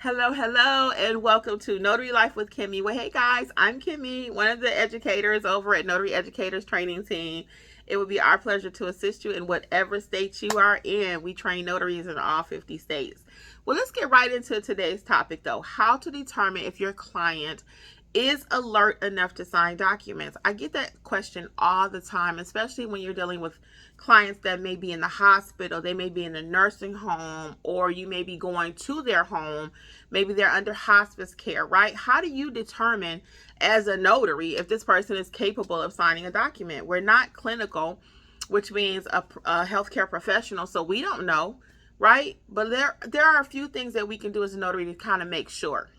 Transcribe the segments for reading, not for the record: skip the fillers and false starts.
Hello, and welcome to Notary Life with Kimmy. Well, hey guys, I'm Kimmy, one of the educators over at Notary Educators Training Team. It would be our pleasure to assist you in whatever state you are in. We train notaries in all 50 states. Well, let's get right into today's topic though. How to determine if your client is alert enough to sign documents. I get that question all the time, especially when you're dealing with clients that may be in the hospital, they may be in a nursing home, or you may be going to their home. Maybe they're under hospice care, right? How do you determine as a notary if this person is capable of signing a document? We're not clinical, which means a healthcare professional, so we don't know, right? But there are a few things that we can do as a notary to kind of make sure.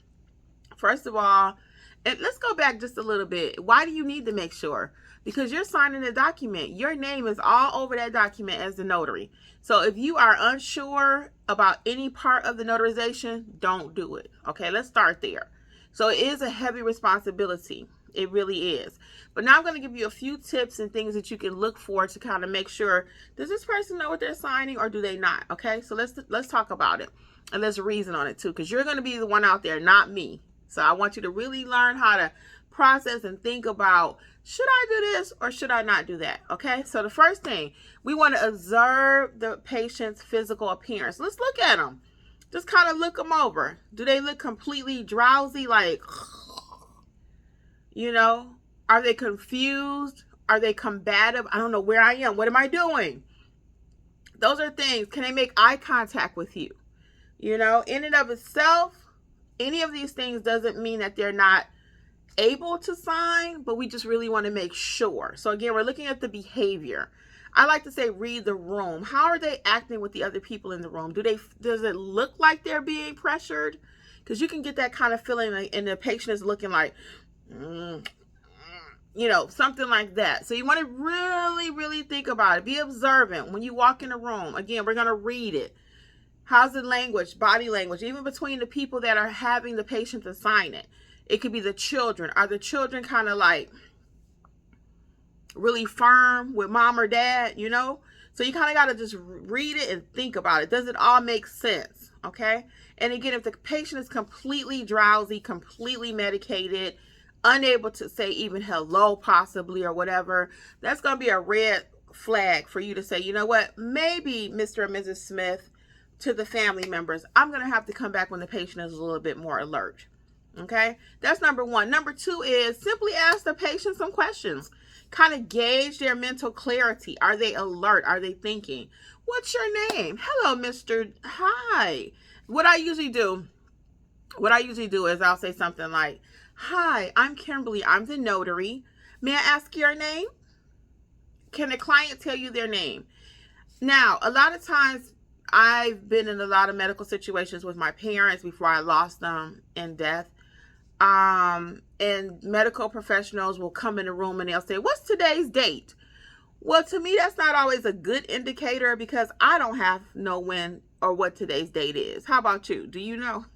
First of all, and let's go back just a little bit. Why do you need to make sure? Because you're signing a document. Your name is all over that document as the notary. So if you are unsure about any part of the notarization, don't do it. Okay, let's start there. So it is a heavy responsibility. It really is. But now I'm going to give you a few tips and things that you can look for to kind of make sure, does this person know what they're signing or do they not? Okay, so let's talk about it. And let's reason on it too, because you're going to be the one out there, not me. So I want you to really learn how to process and think about, should I do this or should I not do that? Okay, so the first thing, we want to observe the patient's physical appearance. Let's look at them. Just kind of look them over. Do they look completely drowsy, like, you know? Are they confused? Are they combative? I don't know where I am. What am I doing? Those are things. Can they make eye contact with you? You know, in and of itself, any of these things doesn't mean that they're not able to sign, but we just really want to make sure. So again, we're looking at the behavior. I like to say read the room. How are they acting with the other people in the room? Does it look like they're being pressured? Because you can get that kind of feeling, and the patient is looking like, you know, something like that. So you want to really think about it. Be observant when you walk in a room. Again, we're going to read it. How's the language, body language, even between the people that are having the patient to sign it? It could be the children. Are the children kind of like really firm with mom or dad, you know? So you kind of got to just read it and think about it. Does it all make sense? Okay? And again, if the patient is completely drowsy, completely medicated, unable to say even hello possibly or whatever, that's going to be a red flag for you to say, you know what, maybe Mr. and Mrs. Smith, to the family members, I'm going to have to come back when the patient is a little bit more alert. Okay, that's number one. Number two is simply ask the patient some questions. Kind of gauge their mental clarity. Are they alert? Are they thinking? What's your name? Hello, Mr. Hi. What I usually do is I'll say something like, hi, I'm Kimberly. I'm the notary. May I ask your name? Can the client tell you their name? Now, a lot of times, I've been in a lot of medical situations with my parents before I lost them in death. And medical professionals will come in the room and they'll say, what's today's date? Well, to me, that's not always a good indicator because I don't know when or what today's date is. How about you? Do you know?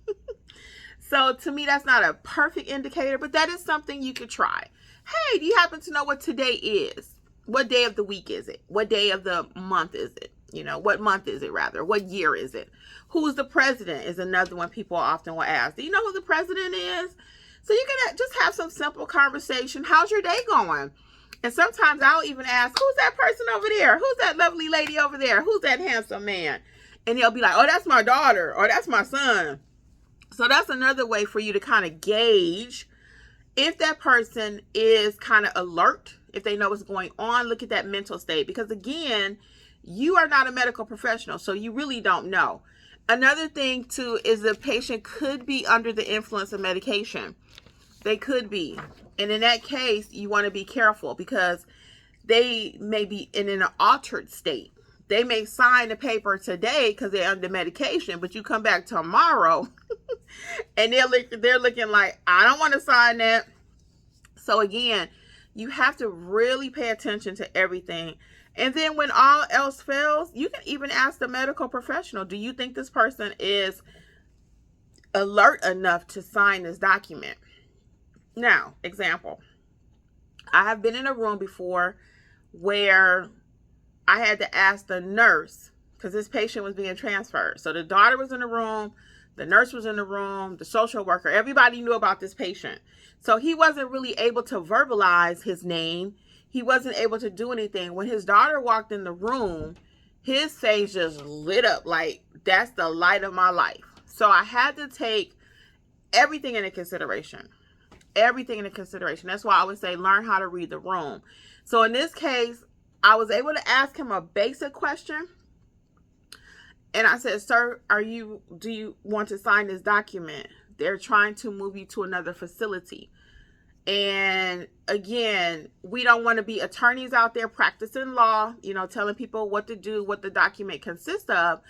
So to me, that's not a perfect indicator, but that is something you could try. Hey, do you happen to know what today is? What day of the week is it? What day of the month is it? You know, what month is it rather? What year is it? Who's the president is another one people often will ask. Do you know who the president is? So you can just have some simple conversation. How's your day going? And sometimes I'll even ask, who's that person over there? Who's that lovely lady over there? Who's that handsome man? And they'll be like, oh, that's my daughter or that's my son. So that's another way for you to kind of gauge if that person is kind of alert, if they know what's going on. Look at that mental state. Because again, you are not a medical professional, so you really don't know. Another thing too is the patient could be under the influence of medication. They could be. And in that case, you want to be careful because they may be in an altered state. They may sign the paper today because they're under medication, but you come back tomorrow and they're looking like, I don't want to sign that. So again, you have to really pay attention to everything. And then when all else fails, you can even ask the medical professional, do you think this person is alert enough to sign this document? Now, example, I have been in a room before where I had to ask the nurse because this patient was being transferred. So the daughter was in the room, The nurse was in the room, the social worker, everybody knew about this patient. So he wasn't really able to verbalize his name. He wasn't able to do anything. When his daughter walked in the room, his face just lit up like, that's the light of my life. So I had to take everything into consideration. Everything into consideration. That's why I would say learn how to read the room. So in this case, I was able to ask him a basic question. And I said, sir, do you want to sign this document? They're trying to move you to another facility. And again, we don't want to be attorneys out there practicing law, telling people what to do, what the document consists of.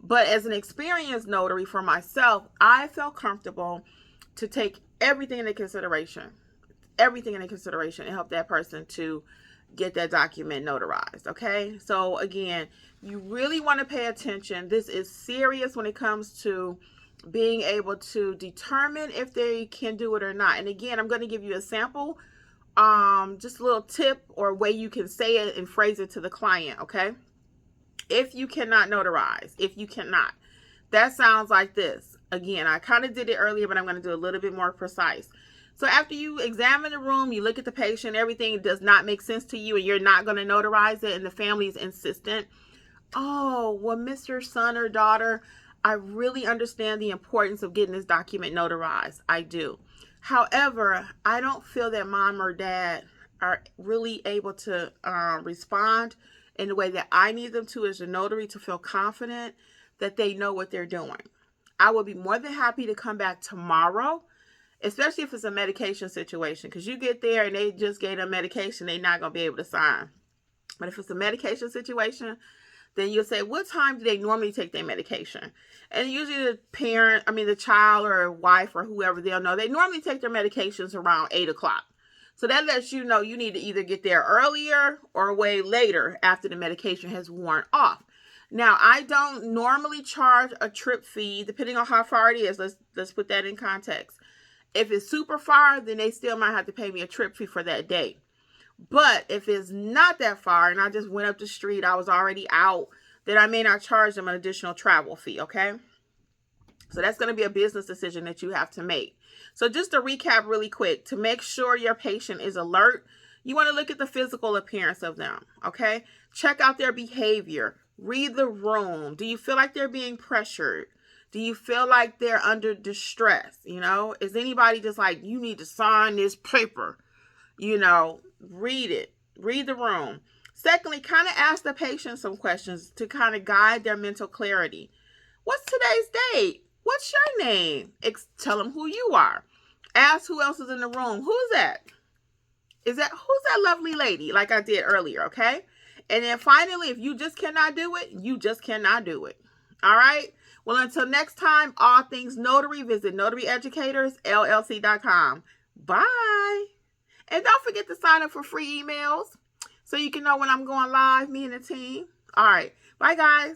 But as an experienced notary for myself, I felt comfortable to take everything into consideration. Everything into consideration and help that person to get that document notarized. Okay. So again, you really want to pay attention. This is serious when it comes to being able to determine if they can do it or not. And again, I'm going to give you a sample, just a little tip or way you can say it and phrase it to the client. Okay. If you cannot notarize, if you cannot, that sounds like this. Again, I kind of did it earlier, but I'm going to do a little bit more precise. So after you examine the room, you look at the patient, everything does not make sense to you and you're not going to notarize it and the family is insistent. Oh, well, Mr. Son or daughter, I really understand the importance of getting this document notarized. I do. However, I don't feel that mom or dad are really able to respond in the way that I need them to as a notary to feel confident that they know what they're doing. I will be more than happy to come back tomorrow, especially if it's a medication situation, because you get there and they just gave them medication, they're not going to be able to sign. But if it's a medication situation, then you'll say, what time do they normally take their medication? And usually the child or wife or whoever, they'll know they normally take their medications around 8 o'clock. So that lets you know you need to either get there earlier or way later after the medication has worn off. Now, I don't normally charge a trip fee, depending on how far it is. Let's put that in context. If it's super far, then they still might have to pay me a trip fee for that day. But if it's not that far and I just went up the street, I was already out, then I may not charge them an additional travel fee, okay? So that's going to be a business decision that you have to make. So just to recap really quick, to make sure your patient is alert, you want to look at the physical appearance of them, okay? Check out their behavior. Read the room. Do you feel like they're being pressured? Do you feel like they're under distress? Is anybody just like, you need to sign this paper? Read it. Read the room. Secondly, kind of ask the patient some questions to kind of guide their mental clarity. What's today's date? What's your name? Tell them who you are. Ask who else is in the room. Who's that? Who's that lovely lady like I did earlier, okay? And then finally, if you just cannot do it, you just cannot do it. All right? Well, until next time, all things notary, visit notaryeducatorsllc.com. Bye. And don't forget to sign up for free emails so you can know when I'm going live, me and the team. All right. Bye, guys.